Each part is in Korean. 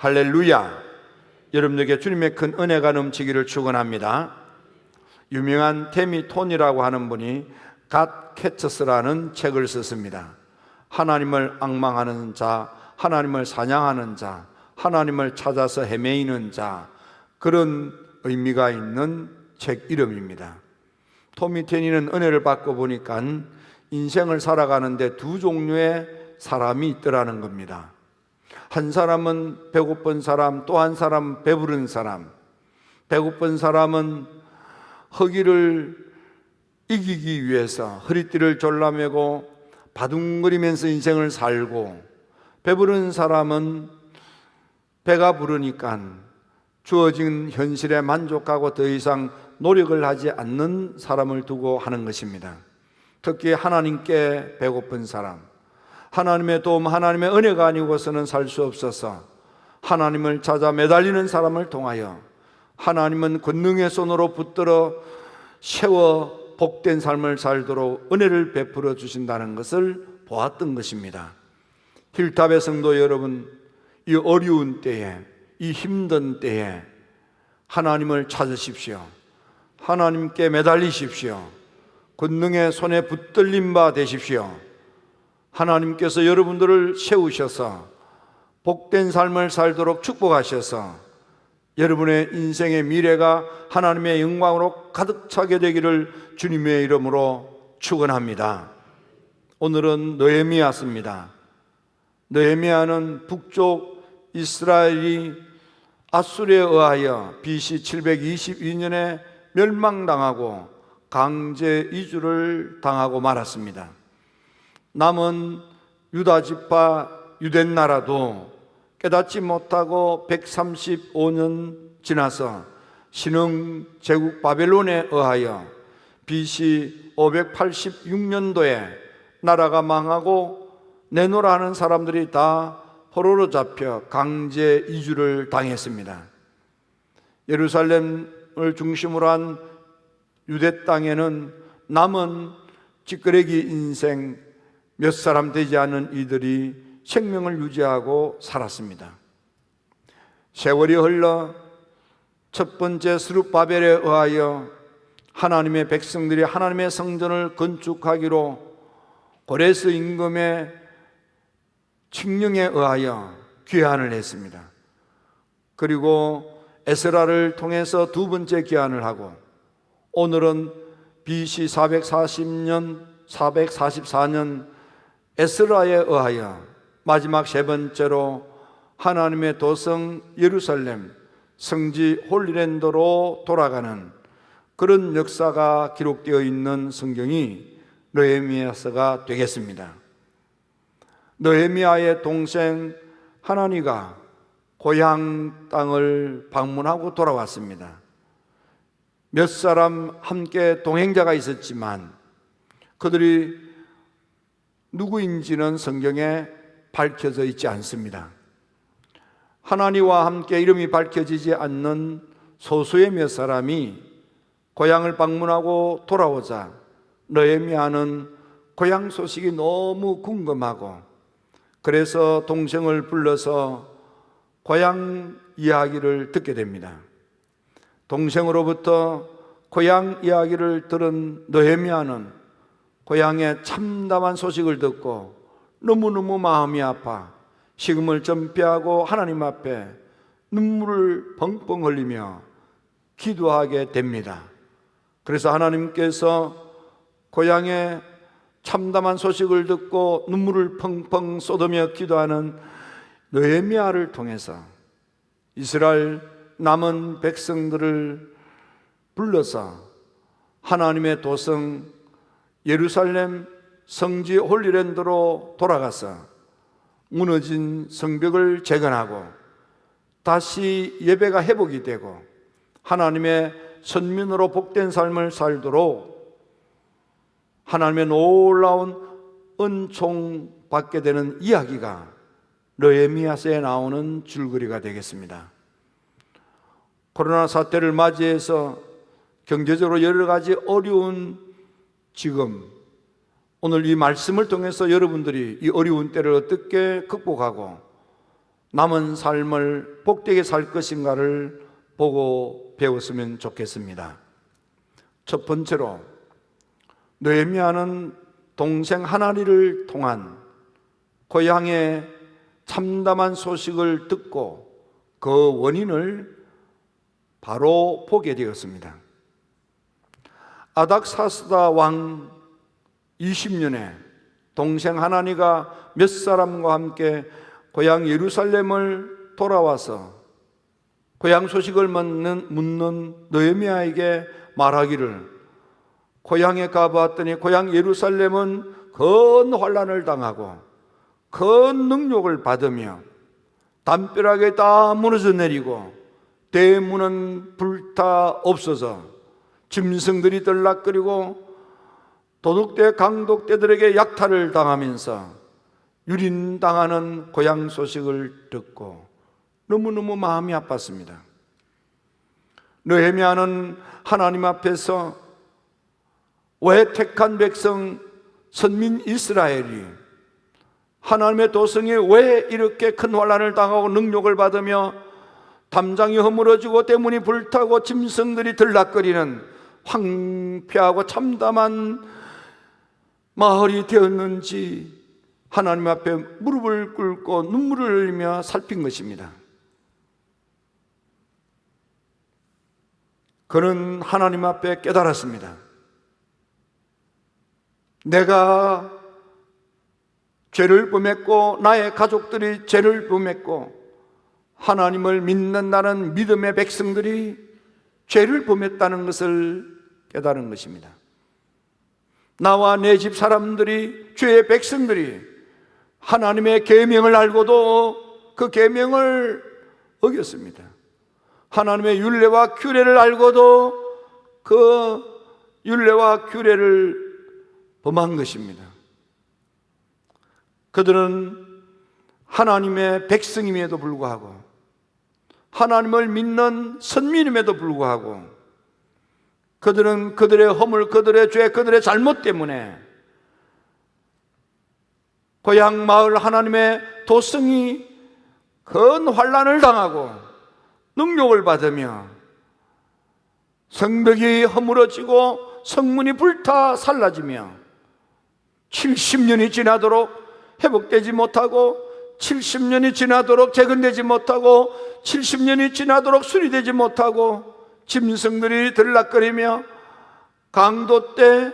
할렐루야! 여러분에게 주님의 큰 은혜가 넘치기를 축원합니다. 유명한 테미 톤이라고 하는 분이 갓 캐처스라는 책을 썼습니다. 하나님을 앙망하는 자, 하나님을 사냥하는 자, 하나님을 찾아서 헤매이는 자, 그런 의미가 있는 책 이름입니다. 토미 테니는 은혜를 받고 보니까 인생을 살아가는데 두 종류의 사람이 있더라는 겁니다. 한 사람은 배고픈 사람, 또 한 사람은 배부른 사람. 배고픈 사람은 허기를 이기기 위해서 허리띠를 졸라매고 바둥거리면서 인생을 살고, 배부른 사람은 배가 부르니까 주어진 현실에 만족하고 더 이상 노력을 하지 않는 사람을 두고 하는 것입니다. 특히 하나님께 배고픈 사람, 하나님의 도움, 하나님의 은혜가 아니고서는 살 수 없어서 하나님을 찾아 매달리는 사람을 통하여 하나님은 권능의 손으로 붙들어 세워 복된 삶을 살도록 은혜를 베풀어 주신다는 것을 보았던 것입니다. 힐탑의 성도 여러분, 이 어려운 때에, 이 힘든 때에 하나님을 찾으십시오. 하나님께 매달리십시오. 권능의 손에 붙들린 바 되십시오. 하나님께서 여러분들을 세우셔서 복된 삶을 살도록 축복하셔서 여러분의 인생의 미래가 하나님의 영광으로 가득 차게 되기를 주님의 이름으로 축원합니다. 오늘은 느헤미야서입니다. 느헤미야는 북쪽 이스라엘이 아수르에 의하여 BC 722년에 멸망당하고 강제 이주를 당하고 말았습니다. 남은 유다 지파 유대 나라도 깨닫지 못하고 135년 지나서 신흥 제국 바벨론에 의하여 BC 586년도에 나라가 망하고 내노라 하는 사람들이 다 포로로 잡혀 강제 이주를 당했습니다. 예루살렘을 중심으로 한 유대 땅에는 남은 찌끄레기 인생 몇 사람 되지 않은 이들이 생명을 유지하고 살았습니다. 세월이 흘러 첫 번째 스룹바벨에 의하여 하나님의 백성들이 하나님의 성전을 건축하기로 고레스 임금의 칙령에 의하여 귀환을 했습니다. 그리고 에스라를 통해서 두 번째 귀환을 하고, 오늘은 BC 444년 에스라에 의하여 마지막 세 번째로 하나님의 도성 예루살렘 성지 홀리랜드로 돌아가는 그런 역사가 기록되어 있는 성경이 느헤미야서가 되겠습니다. 느헤미야의 동생 하나니가 고향 땅을 방문하고 돌아왔습니다. 몇 사람 함께 동행자가 있었지만 그들이 누구인지는 성경에 밝혀져 있지 않습니다. 하나니와 함께 이름이 밝혀지지 않는 소수의 몇 사람이 고향을 방문하고 돌아오자 느헤미야는 고향 소식이 너무 궁금하고, 그래서 동생을 불러서 고향 이야기를 듣게 됩니다. 동생으로부터 고향 이야기를 들은 느헤미야는 고향의 참담한 소식을 듣고 너무너무 마음이 아파 식음을 전폐하고 하나님 앞에 눈물을 펑펑 흘리며 기도하게 됩니다. 그래서 하나님께서 고향의 참담한 소식을 듣고 눈물을 펑펑 쏟으며 기도하는 느헤미야를 통해서 이스라엘 남은 백성들을 불러서 하나님의 도성 예루살렘 성지 홀리랜드로 돌아가서 무너진 성벽을 재건하고 다시 예배가 회복이 되고 하나님의 선민으로 복된 삶을 살도록 하나님의 놀라운 은총 받게 되는 이야기가 느헤미야서에 나오는 줄거리가 되겠습니다. 코로나 사태를 맞이해서 경제적으로 여러 가지 어려운 지금 오늘 이 말씀을 통해서 여러분들이 이 어려운 때를 어떻게 극복하고 남은 삶을 복되게 살 것인가를 보고 배웠으면 좋겠습니다. 첫 번째로, 느헤미야는 동생 하나니를 통한 고향의 참담한 소식을 듣고 그 원인을 바로 보게 되었습니다. 아닥사스다 왕 20년에 동생 하나니가 몇 사람과 함께 고향 예루살렘을 돌아와서 고향 소식을 묻는 느헤미야에게 말하기를, 고향에 가봤더니 고향 예루살렘은 큰 환난을 당하고 큰 능욕을 받으며 담벼락에 다 무너져 내리고 대문은 불타 없어져 짐승들이 들락거리고 도둑대 강독대들에게 약탈을 당하면서 유린당하는 고향 소식을 듣고 너무너무 마음이 아팠습니다. 느헤미야는 하나님 앞에서 왜 택한 백성 선민 이스라엘이, 하나님의 도성이 왜 이렇게 큰 환난을 당하고 능욕을 받으며 담장이 허물어지고 대문이 불타고 짐승들이 들락거리는 황폐하고 참담한 마을이 되었는지 하나님 앞에 무릎을 꿇고 눈물을 흘리며 살핀 것입니다. 그는 하나님 앞에 깨달았습니다. 내가 죄를 범했고 나의 가족들이 죄를 범했고 하나님을 믿는 나는 믿음의 백성들이 죄를 범했다는 것을 깨달은 것입니다. 나와 내 집 사람들이, 죄의 백성들이 하나님의 계명을 알고도 그 계명을 어겼습니다. 하나님의 율례와 규례를 알고도 그 율례와 규례를 범한 것입니다. 그들은 하나님의 백성임에도 불구하고, 하나님을 믿는 선민임에도 불구하고, 그들은 그들의 허물, 그들의 죄, 그들의 잘못 때문에 고향 마을 하나님의 도성이 큰 환난을 당하고 능욕을 받으며 성벽이 허물어지고 성문이 불타 살라지며 70년이 지나도록 회복되지 못하고 70년이 지나도록 재건되지 못하고 70년이 지나도록 수리되지 못하고 짐승들이 들락거리며 강도떼,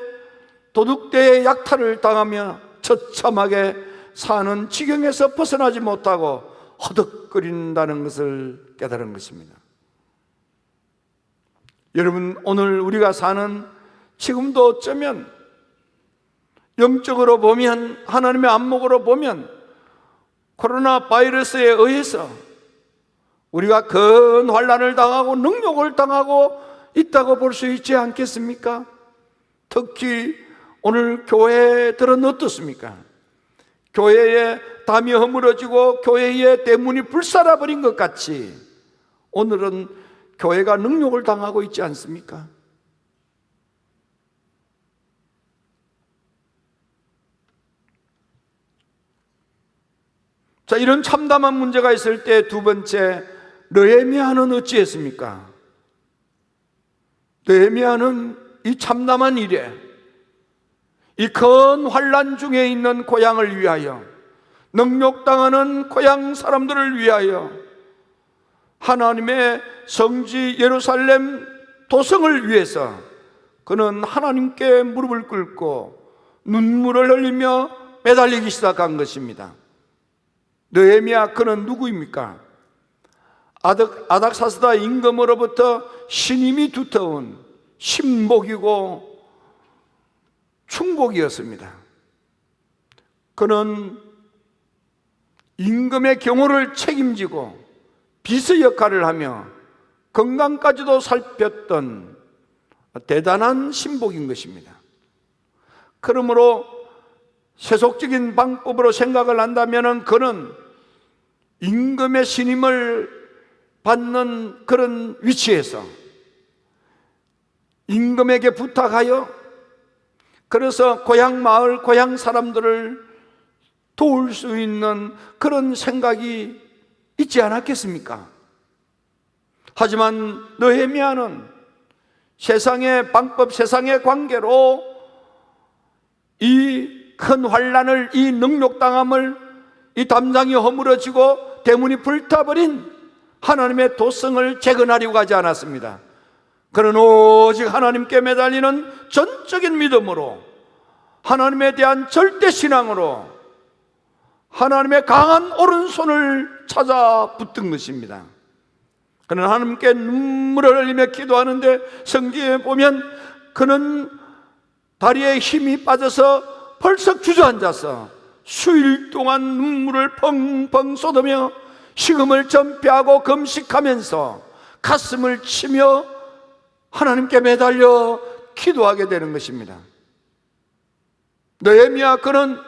도둑떼의 약탈을 당하며 처참하게 사는 지경에서 벗어나지 못하고 허덕거린다는 것을 깨달은 것입니다. 여러분, 오늘 우리가 사는 지금도 어쩌면 영적으로 보면, 하나님의 안목으로 보면 코로나 바이러스에 의해서 우리가 큰 환난을 당하고 능욕을 당하고 있다고 볼 수 있지 않겠습니까? 특히 오늘 교회들은 어떻습니까? 교회에 담이 허물어지고 교회의 대문이 불살아버린 것 같이 오늘은 교회가 능욕을 당하고 있지 않습니까? 자, 이런 참담한 문제가 있을 때 두 번째, 느헤미야는 어찌했습니까? 느헤미야는 이 참담한 일에, 이 큰 환난 중에 있는 고향을 위하여, 능욕당하는 고향 사람들을 위하여 하나님의 성지 예루살렘 도성을 위해서 그는 하나님께 무릎을 꿇고 눈물을 흘리며 매달리기 시작한 것입니다. 느헤미야, 그는 누구입니까? 아닥사스다 임금으로부터 신임이 두터운 신복이고 충복이었습니다. 그는 임금의 경호를 책임지고 비서 역할을 하며 건강까지도 살폈던 대단한 신복인 것입니다. 그러므로 세속적인 방법으로 생각을 한다면 그는 임금의 신임을 받는 그런 위치에서 임금에게 부탁하여, 그래서 고향 마을, 고향 사람들을 도울 수 있는 그런 생각이 있지 않았겠습니까? 하지만 느헤미야는 세상의 방법, 세상의 관계로 이 큰 환난을, 이 능욕당함을, 이 담장이 허물어지고 대문이 불타버린 하나님의 도성을 재건하려고 하지 않았습니다. 그는 오직 하나님께 매달리는 전적인 믿음으로, 하나님에 대한 절대 신앙으로 하나님의 강한 오른손을 찾아 붙든 것입니다. 그는 하나님께 눈물을 흘리며 기도하는데, 성경에 보면 그는 다리에 힘이 빠져서 벌써 주저앉아서 수일 동안 눈물을 펑펑 쏟으며 식음을 전폐하고 금식하면서 가슴을 치며 하나님께 매달려 기도하게 되는 것입니다. 느헤미야, 그는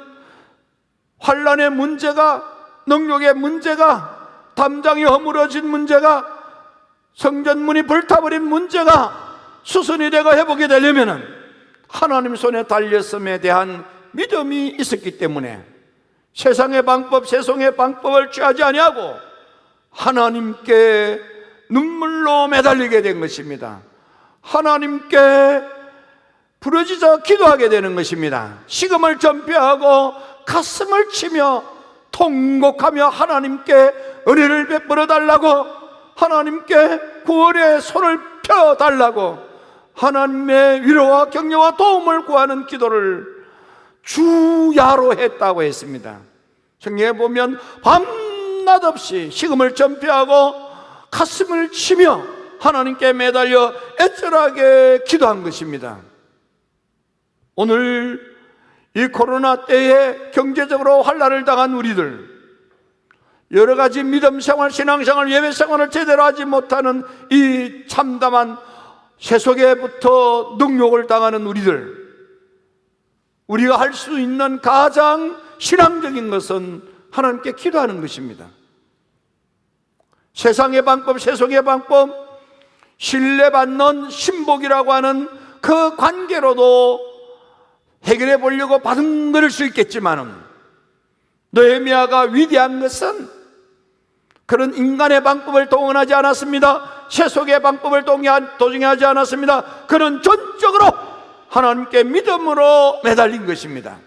환난의 문제가, 능력의 문제가, 담장이 허물어진 문제가, 성전문이 불타버린 문제가 수순이 되고 회복이 되려면 하나님 손에 달렸음에 대한 믿음이 있었기 때문에 세상의 방법, 세상의 방법을 취하지 아니하고 하나님께 눈물로 매달리게 된 것입니다. 하나님께 부르짖어 기도하게 되는 것입니다. 식음을 전폐하고 가슴을 치며 통곡하며 하나님께 은혜를 베풀어 달라고, 하나님께 구원의 손을 펴달라고, 하나님의 위로와 격려와 도움을 구하는 기도를 주야로 했다고 했습니다. 성경에 보면 밤낮 없이 식음을 전폐하고 가슴을 치며 하나님께 매달려 애절하게 기도한 것입니다. 오늘 이 코로나 때에 경제적으로 환난을 당한 우리들, 여러 가지 믿음 생활, 신앙 생활, 예배 생활을 제대로 하지 못하는 이 참담한 세속에부터 능욕을 당하는 우리들, 우리가 할 수 있는 가장 신앙적인 것은 하나님께 기도하는 것입니다. 세상의 방법, 세속의 방법, 신뢰받는 신복이라고 하는 그 관계로도 해결해 보려고 바둥거릴 수 있겠지만은, 느헤미야가 위대한 것은 그런 인간의 방법을 동원하지 않았습니다. 세속의 방법을 동행하지 않았습니다. 그는 전적으로 하나님께 믿음으로 매달린 것입니다.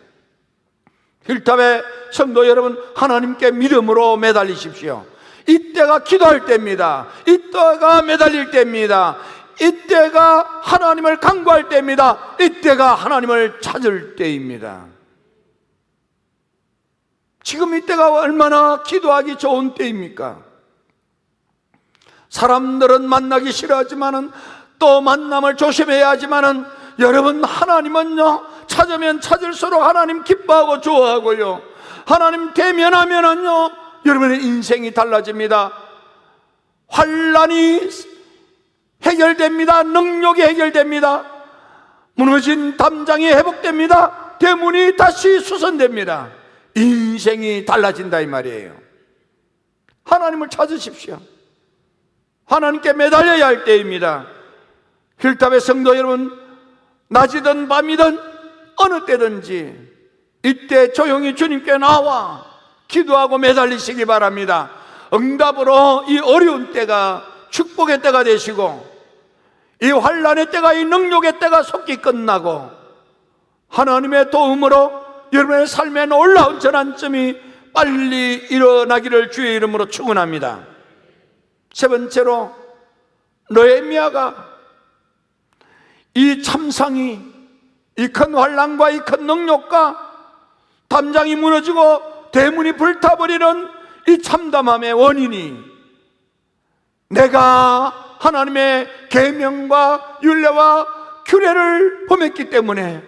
힐탑의 성도 여러분, 하나님께 믿음으로 매달리십시오. 이때가 기도할 때입니다. 이때가 매달릴 때입니다. 이때가 하나님을 간구할 때입니다. 이때가 하나님을 찾을 때입니다. 지금 이때가 얼마나 기도하기 좋은 때입니까? 사람들은 만나기 싫어하지만은, 또 만남을 조심해야 하지만은, 여러분, 하나님은요, 찾으면 찾을수록 하나님 기뻐하고 좋아하고요, 하나님 대면하면은요, 여러분의 인생이 달라집니다. 환난이 해결됩니다. 능력이 해결됩니다. 무너진 담장이 회복됩니다. 대문이 다시 수선됩니다. 인생이 달라진다 이 말이에요. 하나님을 찾으십시오. 하나님께 매달려야 할 때입니다. 힐탑의 성도 여러분, 낮이든 밤이든 어느 때든지 이때 조용히 주님께 나와 기도하고 매달리시기 바랍니다. 응답으로 이 어려운 때가 축복의 때가 되시고, 이 환난의 때가, 이 능력의 때가 속히 끝나고, 하나님의 도움으로 여러분의 삶에 놀라운 전환점이 빨리 일어나기를 주의 이름으로 축원합니다. 세 번째로, 느헤미야가 이 참상이, 이 큰 환난과 이 큰 능력과 담장이 무너지고 대문이 불타버리는 이 참담함의 원인이, 내가 하나님의 계명과 율례와 규례를 범했기 때문에,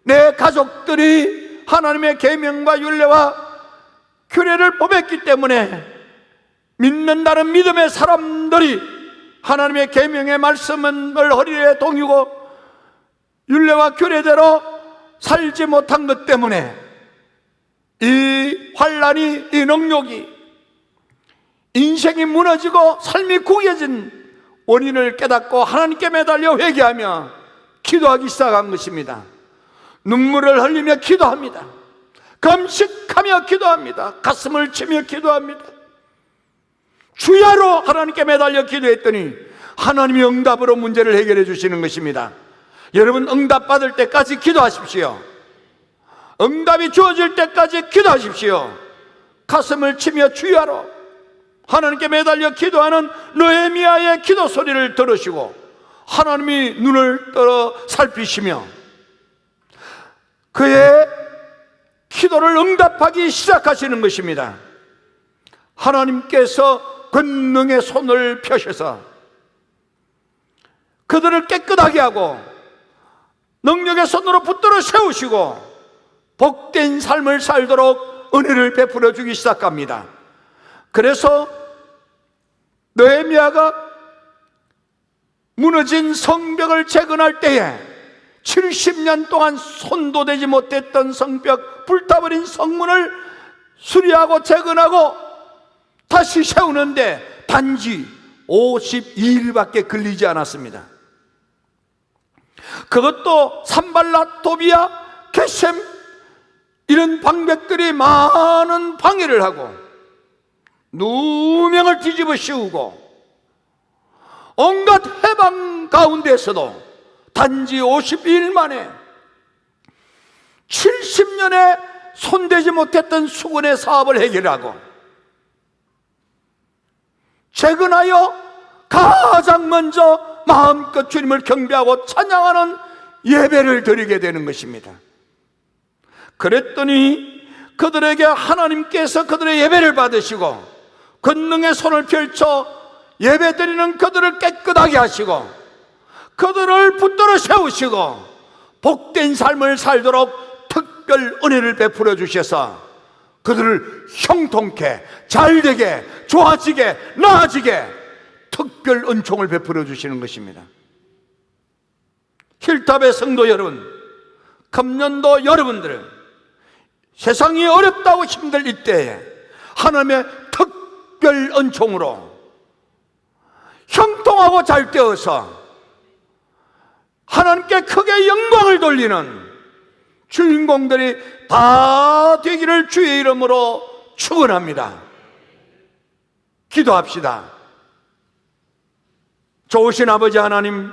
내 가족들이 하나님의 계명과 율례와 규례를 범했기 때문에, 믿는다는 믿음의 사람들이 하나님의 계명의 말씀을 허리에 동이고 율례와 규례대로 살지 못한 것 때문에 이 환난이, 이 능력이, 인생이 무너지고 삶이 구겨진 원인을 깨닫고 하나님께 매달려 회개하며 기도하기 시작한 것입니다. 눈물을 흘리며 기도합니다. 금식하며 기도합니다. 가슴을 치며 기도합니다. 주야로 하나님께 매달려 기도했더니 하나님이 응답으로 문제를 해결해 주시는 것입니다. 여러분, 응답받을 때까지 기도하십시오. 응답이 주어질 때까지 기도하십시오. 가슴을 치며 주야로 하나님께 매달려 기도하는 느헤미야의 기도 소리를 들으시고 하나님이 눈을 떠 살피시며 그의 기도를 응답하기 시작하시는 것입니다. 하나님께서 권능의 손을 펴셔서 그들을 깨끗하게 하고 능력의 손으로 붙들어 세우시고 복된 삶을 살도록 은혜를 베풀어 주기 시작합니다. 그래서 느헤미야가 무너진 성벽을 재건할 때에 70년 동안 손도 대지 못했던 성벽, 불타버린 성문을 수리하고 재건하고 다시 세우는데 단지 52일밖에 걸리지 않았습니다. 그것도 산발랏, 도비야, 게셈 이런 방백들이 많은 방해를 하고 누명을 뒤집어 씌우고 온갖 해방 가운데서도 단지 52일 만에 70년에 손대지 못했던 수군의 사업을 해결하고 재건하여 가장 먼저 마음껏 주님을 경배하고 찬양하는 예배를 드리게 되는 것입니다. 그랬더니 그들에게 하나님께서 그들의 예배를 받으시고 권능의 손을 펼쳐 예배드리는 그들을 깨끗하게 하시고 그들을 붙들어 세우시고 복된 삶을 살도록 특별 은혜를 베풀어 주셔서 그들을 형통케, 잘되게, 좋아지게, 나아지게 특별 은총을 베풀어 주시는 것입니다. 힐탑의 성도 여러분, 금년도 여러분들은 세상이 어렵다고 힘들 이때에 하나님의 특별 은총으로 형통하고 잘 되어서 하나님께 크게 영광을 돌리는 주인공들이 다 되기를 주의 이름으로 축원합니다. 기도합시다. 좋으신 아버지 하나님,